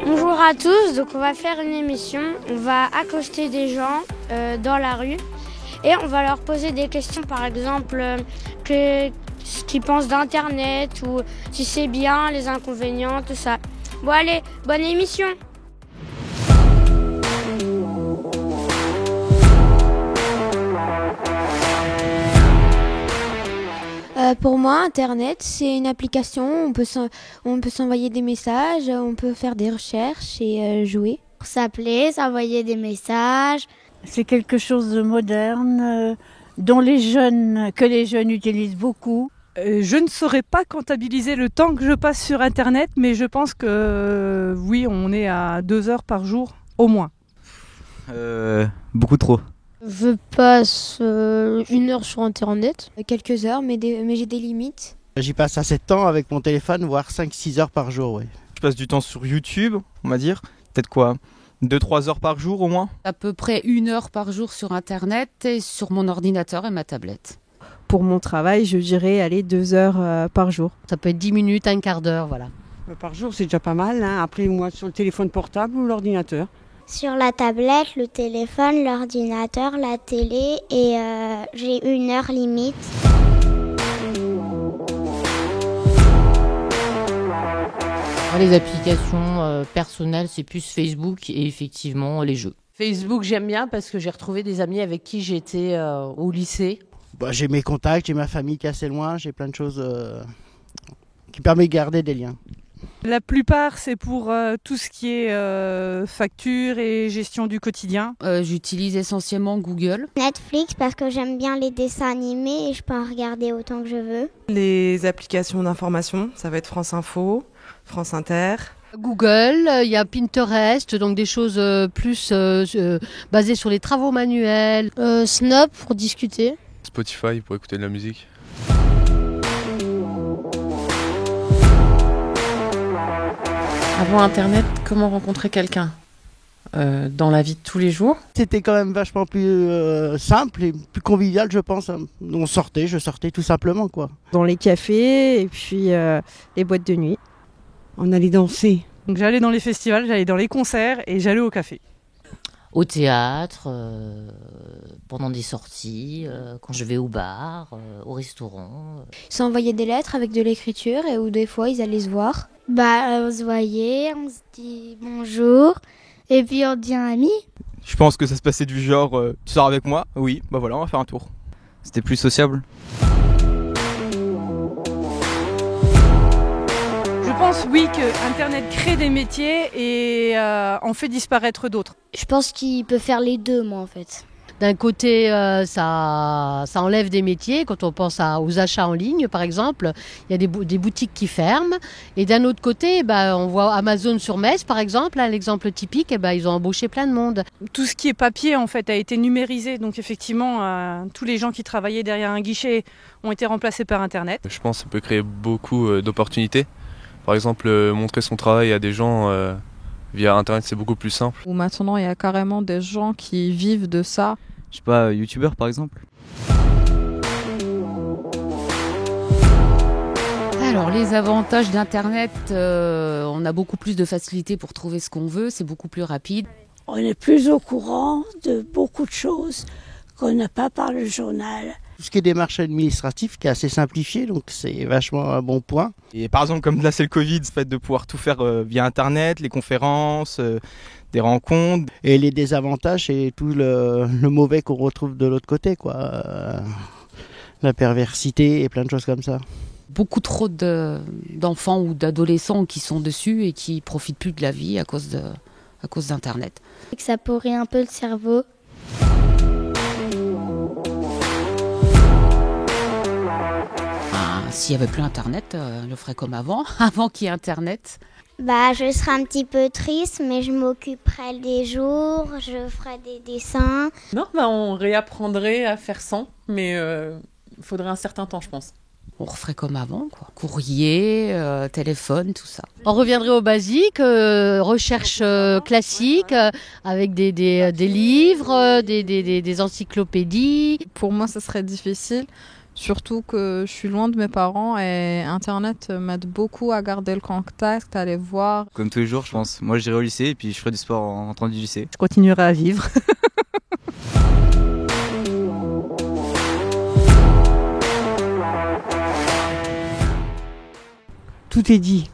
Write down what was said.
Bonjour à tous, donc on va faire une émission, on va accoster des gens dans la rue et on va leur poser des questions, par exemple ce qu'ils pensent d'internet ou si c'est bien, les inconvénients, tout ça. Bon allez, bonne émission. Pour moi, Internet, c'est une application, on peut s'envoyer des messages, on peut faire des recherches et jouer. S'appeler, s'envoyer des messages. C'est quelque chose de moderne, que les jeunes utilisent beaucoup. Je ne saurais pas comptabiliser le temps que je passe sur Internet, mais je pense que oui, on est à 2 heures par jour, au moins. Beaucoup trop. Je passe 1 heure sur Internet. Quelques heures, mais j'ai des limites. J'y passe assez de temps avec mon téléphone, voire 5-6 heures par jour, ouais. Je passe du temps sur YouTube, on va dire. Peut-être quoi 2-3 heures par jour au moins. À peu près 1 heure par jour sur Internet et sur mon ordinateur et ma tablette. Pour mon travail, je dirais aller 2 heures par jour. Ça peut être 10 minutes, un quart d'heure, voilà. Par jour, c'est déjà pas mal. Après, moi, sur le téléphone portable ou l'ordinateur. Sur la tablette, le téléphone, l'ordinateur, la télé et j'ai 1 heure limite. Les applications personnelles, c'est plus Facebook et effectivement les jeux. Facebook, j'aime bien parce que j'ai retrouvé des amis avec qui j'étais au lycée. J'ai mes contacts, j'ai ma famille qui est assez loin, j'ai plein de choses qui permettent de garder des liens. La plupart, c'est pour tout ce qui est facture et gestion du quotidien. J'utilise essentiellement Google. Netflix parce que j'aime bien les dessins animés et je peux en regarder autant que je veux. Les applications d'information, ça va être France Info, France Inter. Google, il y a Pinterest, donc des choses plus basées sur les travaux manuels. Snap pour discuter. Spotify pour écouter de la musique. Avant Internet, comment rencontrer quelqu'un dans la vie de tous les jours? C'était quand même vachement plus simple et plus convivial, je pense. Je sortais tout simplement, quoi. Dans les cafés et puis les boîtes de nuit. On allait danser. Donc j'allais dans les festivals, j'allais dans les concerts et j'allais au café. Au théâtre, pendant des sorties, quand je vais au bar, au restaurant. Ils s'envoyaient des lettres avec de l'écriture et où des fois ils allaient se voir. On se voyait, on se dit bonjour et puis on devient amis. Je pense que ça se passait du genre tu sors avec moi? Oui, bah voilà, on va faire un tour. C'était plus sociable. Je pense oui que Internet crée des métiers et en fait disparaître d'autres. Je pense qu'il peut faire les deux, moi, en fait. D'un côté, ça enlève des métiers. Quand on pense aux achats en ligne, par exemple, il y a des boutiques qui ferment. Et d'un autre côté, on voit Amazon sur Metz, par exemple, l'exemple typique, ils ont embauché plein de monde. Tout ce qui est papier, en fait, a été numérisé. Donc effectivement, tous les gens qui travaillaient derrière un guichet ont été remplacés par Internet. Je pense que ça peut créer beaucoup d'opportunités. Par exemple, montrer son travail à des gens via Internet, c'est beaucoup plus simple. Ou maintenant, il y a carrément des gens qui vivent de ça. Je sais pas, youtubeur par exemple. Alors les avantages d'Internet, on a beaucoup plus de facilité pour trouver ce qu'on veut, c'est beaucoup plus rapide. On est plus au courant de beaucoup de choses qu'on n'a pas par le journal. Tout ce qui est démarche administrative qui est assez simplifié, donc c'est vachement un bon point. Et par exemple, comme là c'est le Covid, le fait de pouvoir tout faire via Internet, les conférences, des rencontres. Et les désavantages, c'est tout le mauvais qu'on retrouve de l'autre côté, quoi. La perversité et plein de choses comme ça. Beaucoup trop d'enfants ou d'adolescents qui sont dessus et qui profitent plus de la vie à cause d'Internet. Que ça pourrit un peu le cerveau. S'il n'y avait plus Internet, je le ferais comme avant qu'il y ait Internet. Je serais un petit peu triste, mais je m'occuperais des jours, je ferais des dessins. Non, on réapprendrait à faire sans, mais il faudrait un certain temps, je pense. on referait comme avant, quoi. Courrier, téléphone, tout ça. On reviendrait au basique, recherche classique, avec des livres, des encyclopédies. Pour moi, ça serait difficile, surtout que je suis loin de mes parents et Internet m'aide beaucoup à garder le contact, à les voir. Comme tous les jours, je pense. Moi, j'irai au lycée et puis je ferai du sport en rentrant du lycée. Je continuerai à vivre. Tout est dit.